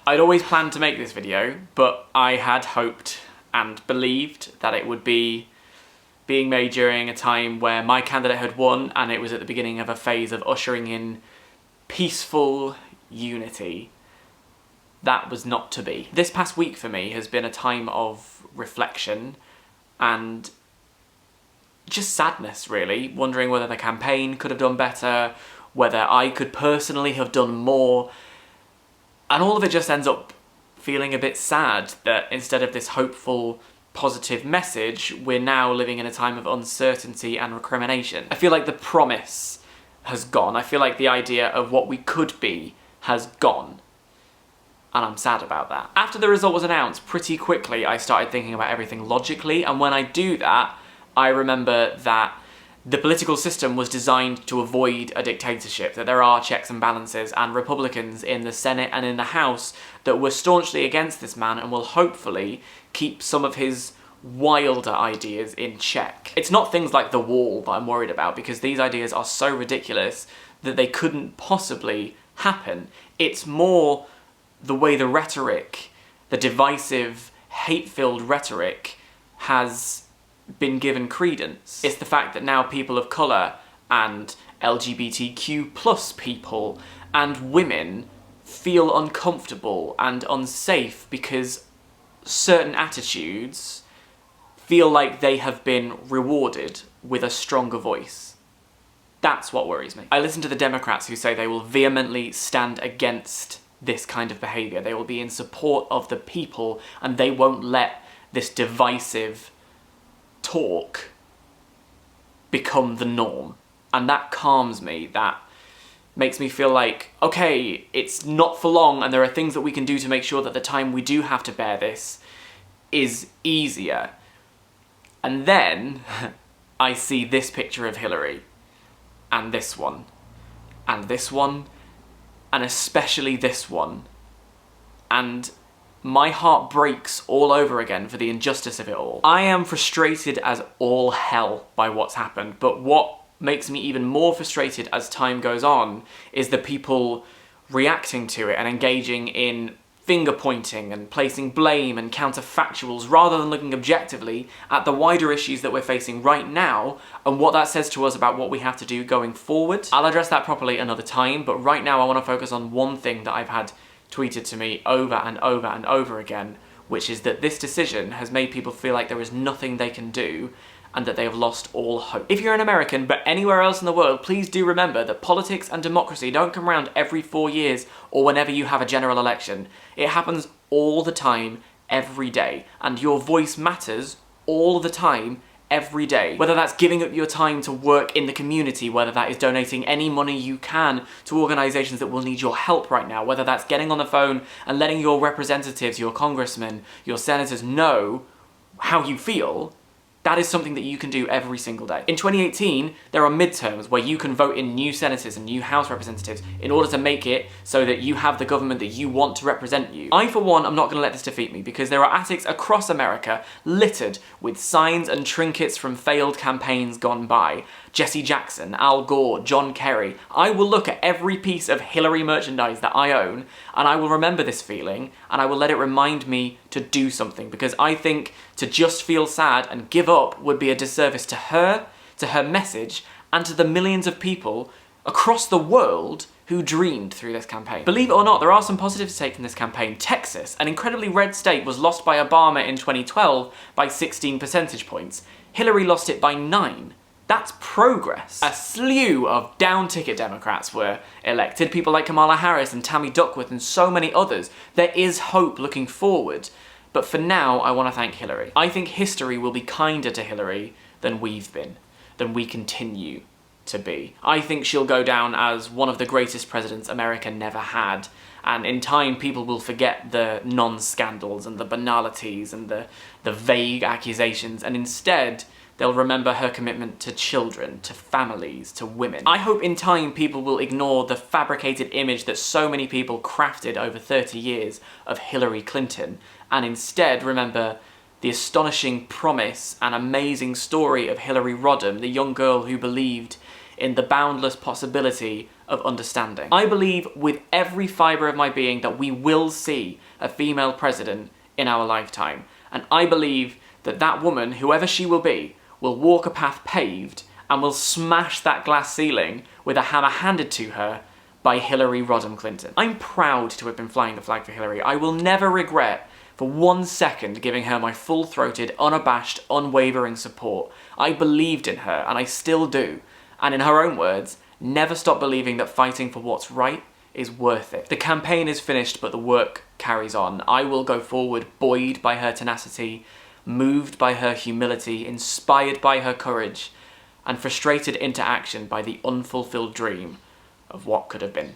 I'd always planned to make this video, but I had hoped and believed that it would be being made during a time where my candidate had won and it was at the beginning of a phase of ushering in peaceful unity. That was not to be. This past week for me has been a time of reflection and just sadness, really, wondering whether the campaign could have done better, whether I could personally have done more, and all of it just ends up feeling a bit sad that instead of this hopeful, positive message, we're now living in a time of uncertainty and recrimination. I feel like the promise has gone. I feel like the idea of what we could be has gone. And I'm sad about that. After the result was announced, pretty quickly I started thinking about everything logically, and when I do that, I remember that the political system was designed to avoid a dictatorship, that there are checks and balances, and Republicans in the Senate and in the House that were staunchly against this man and will hopefully keep some of his wilder ideas in check. It's not things like the wall that I'm worried about, because these ideas are so ridiculous that they couldn't possibly happen. It's more the way the rhetoric, the divisive, hate-filled rhetoric, has been given credence. It's the fact that now people of colour and LGBTQ plus people and women feel uncomfortable and unsafe because certain attitudes feel like they have been rewarded with a stronger voice. That's what worries me. I listen to the Democrats who say they will vehemently stand against this kind of behaviour. They will be in support of the people and they won't let this divisive talk become the norm. And that calms me. That makes me feel like, okay, it's not for long and there are things that we can do to make sure that the time we do have to bear this is easier. And then I see this picture of Hillary, and this one, and this one, and especially this one, and my heart breaks all over again for the injustice of it all. I am frustrated as all hell by what's happened, but what makes me even more frustrated as time goes on is the people reacting to it and engaging in finger-pointing and placing blame and counterfactuals rather than looking objectively at the wider issues that we're facing right now and what that says to us about what we have to do going forward. I'll address that properly another time, but right now I want to focus on one thing that I've had tweeted to me over and over and over again, which is that this decision has made people feel like there is nothing they can do and that they have lost all hope. If you're an American, but anywhere else in the world, please do remember that politics and democracy don't come around every 4 years or whenever you have a general election. It happens all the time, every day, and your voice matters all the time, every day. Whether that's giving up your time to work in the community, whether that is donating any money you can to organisations that will need your help right now, whether that's getting on the phone and letting your representatives, your congressmen, your senators know how you feel, that is something that you can do every single day. In 2018, there are midterms where you can vote in new senators and new House representatives in order to make it so that you have the government that you want to represent you. I, for one, am not going to let this defeat me, because there are attics across America littered with signs and trinkets from failed campaigns gone by. Jesse Jackson, Al Gore, John Kerry. I will look at every piece of Hillary merchandise that I own, and I will remember this feeling, and I will let it remind me to do something, because I think to just feel sad and give up would be a disservice to her message, and to the millions of people across the world who dreamed through this campaign. Believe it or not, there are some positives to take from this campaign. Texas, an incredibly red state, was lost by Obama in 2012 by 16 percentage points. Hillary lost it by 9. That's progress. A slew of down-ticket Democrats were elected, people like Kamala Harris and Tammy Duckworth and so many others. There is hope looking forward. But for now, I want to thank Hillary. I think history will be kinder to Hillary than we've been, than we continue to be. I think she'll go down as one of the greatest presidents America never had, and in time people will forget the non-scandals and the banalities and the vague accusations, and instead they'll remember her commitment to children, to families, to women. I hope in time people will ignore the fabricated image that so many people crafted over 30 years of Hillary Clinton, and instead remember the astonishing promise and amazing story of Hillary Rodham, the young girl who believed in the boundless possibility of understanding. I believe with every fibre of my being that we will see a female president in our lifetime. And I believe that that woman, whoever she will be, will walk a path paved and will smash that glass ceiling with a hammer handed to her by Hillary Rodham Clinton. I'm proud to have been flying the flag for Hillary. I will never regret for 1 second giving her my full-throated, unabashed, unwavering support. I believed in her, and I still do. And in her own words, never stop believing that fighting for what's right is worth it. The campaign is finished, but the work carries on. I will go forward buoyed by her tenacity, moved by her humility, inspired by her courage, and frustrated into action by the unfulfilled dream of what could have been.